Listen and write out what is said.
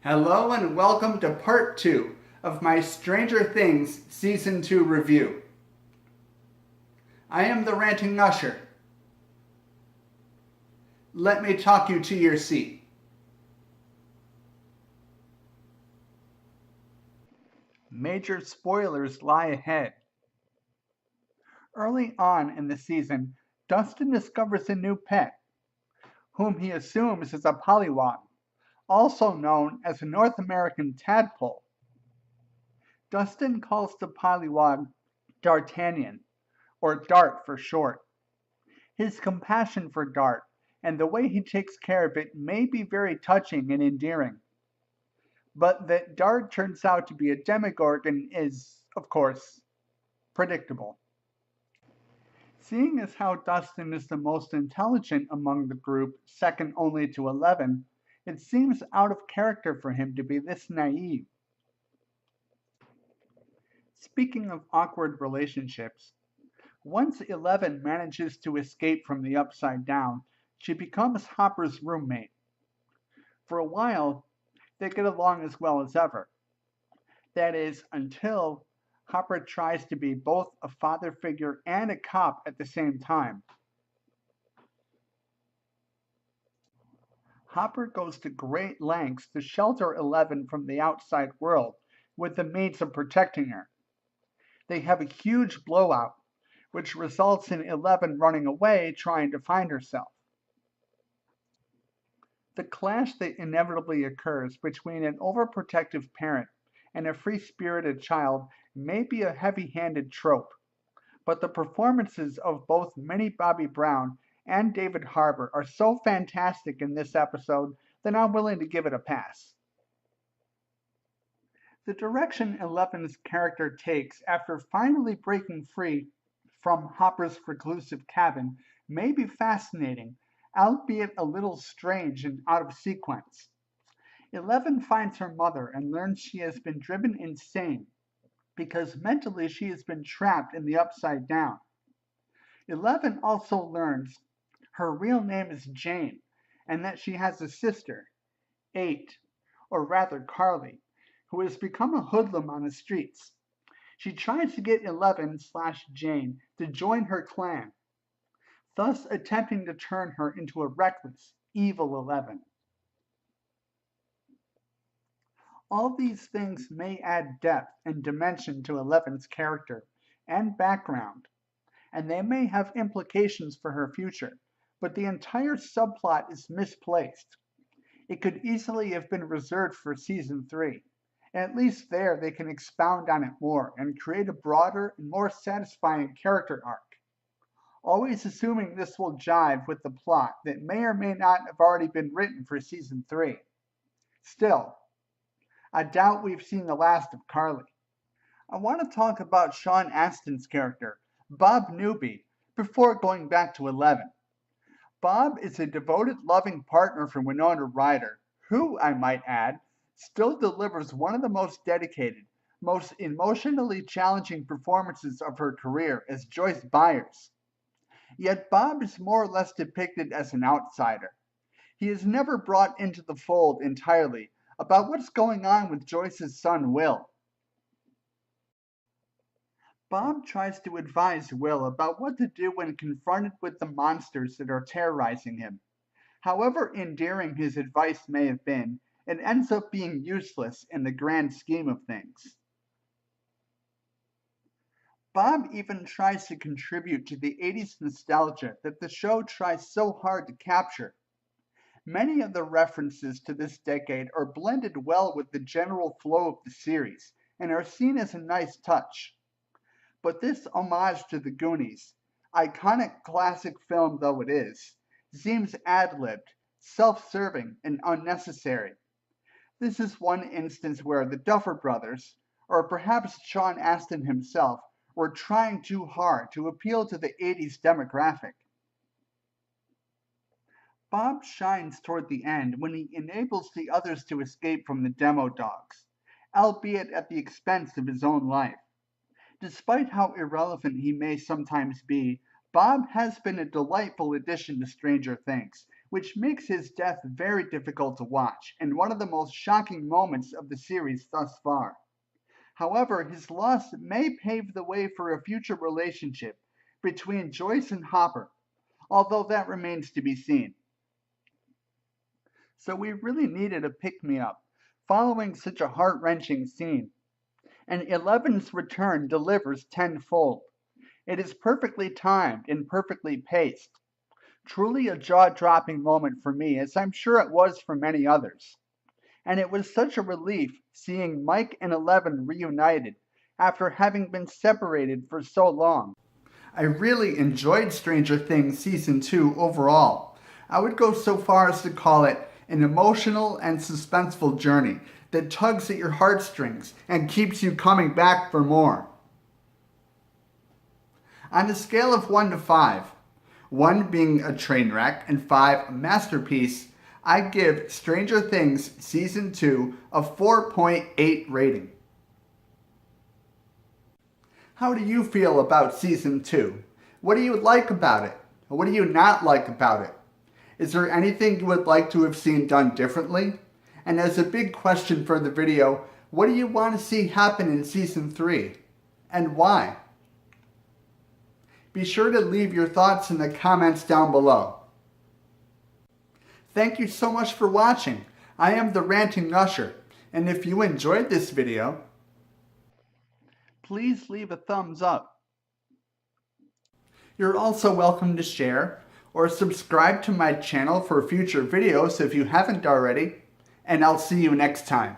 Hello and welcome to part 2 of my Stranger Things Season 2 review. I am the Ranting Usher. Let me talk you to your seat. Major spoilers lie ahead. Early on in the season, Dustin discovers a new pet, whom he assumes is a pollywog, also known as a North American tadpole. Dustin calls the pollywog D'Artagnan, or Dart for short. His compassion for Dart and the way he takes care of it may be very touching and endearing. But that Dart turns out to be a demogorgon is, of course, predictable. Seeing as how Dustin is the most intelligent among the group, second only to 11, it seems out of character for him to be this naive. Speaking of awkward relationships, once 11 manages to escape from the Upside Down, she becomes Hopper's roommate. For a while, they get along as well as ever. That is, until Hopper tries to be both a father figure and a cop at the same time. Hopper goes to great lengths to shelter 11 from the outside world with the means of protecting her. They have a huge blowout, which results in 11 running away trying to find herself. The clash that inevitably occurs between an overprotective parent and a free-spirited child may be a heavy-handed trope, but the performances of both Minnie Bobby Brown and David Harbour are so fantastic in this episode that I'm willing to give it a pass. The direction Eleven's character takes after finally breaking free from Hopper's reclusive cabin may be fascinating, albeit a little strange and out of sequence. 11 finds her mother and learns she has been driven insane because mentally she has been trapped in the Upside Down. 11 also learns her real name is Jane and that she has a sister, 8, or rather Carly, who has become a hoodlum on the streets. She tries to get 11/Jane to join her clan, thus attempting to turn her into a reckless, evil 11. All these things may add depth and dimension to 11's character and background, and they may have implications for her future, but the entire subplot is misplaced. It could easily have been reserved for Season 3. At least there they can expound on it more and create a broader and more satisfying character arc, always assuming this will jive with the plot that may or may not have already been written for Season 3. Still, I doubt we've seen the last of Carly. I want to talk about Sean Astin's character, Bob Newby, before going back to 11. Bob is a devoted, loving partner for Winona Ryder, who, I might add, still delivers one of the most dedicated, most emotionally challenging performances of her career as Joyce Byers. Yet Bob is more or less depicted as an outsider. He is never brought into the fold entirely about what's going on with Joyce's son Will. Bob tries to advise Will about what to do when confronted with the monsters that are terrorizing him. However endearing his advice may have been, it ends up being useless in the grand scheme of things. Bob even tries to contribute to the 80s nostalgia that the show tries so hard to capture. Many of the references to this decade are blended well with the general flow of the series and are seen as a nice touch. But this homage to the Goonies, iconic classic film though it is, seems ad-libbed, self-serving, and unnecessary. This is one instance where the Duffer Brothers, or perhaps Sean Astin himself, were trying too hard to appeal to the 80s demographic. Bob shines toward the end when he enables the others to escape from the demo dogs, albeit at the expense of his own life. Despite how irrelevant he may sometimes be, Bob has been a delightful addition to Stranger Things, which makes his death very difficult to watch and one of the most shocking moments of the series thus far. However, his loss may pave the way for a future relationship between Joyce and Hopper, although that remains to be seen. So we really needed a pick-me-up following such a heart-wrenching scene, and Eleven's return delivers tenfold. It is perfectly timed and perfectly paced. Truly a jaw-dropping moment for me, as I'm sure it was for many others. And it was such a relief seeing Mike and Eleven reunited after having been separated for so long. I really enjoyed Stranger Things Season 2 overall. I would go so far as to call it an emotional and suspenseful journey that tugs at your heartstrings and keeps you coming back for more. On a scale of 1 to 5, 1 being a train wreck and 5 a masterpiece, I give Stranger Things Season 2 a 4.8 rating. How do you feel about Season 2? What do you like about it? What do you not like about it? Is there anything you would like to have seen done differently? And as a big question for the video, what do you want to see happen in Season 3? And why? Be sure to leave your thoughts in the comments down below. Thank you so much for watching. I am the Ranting Usher, and if you enjoyed this video, please leave a thumbs up. You're also welcome to share or subscribe to my channel for future videos if you haven't already, and I'll see you next time.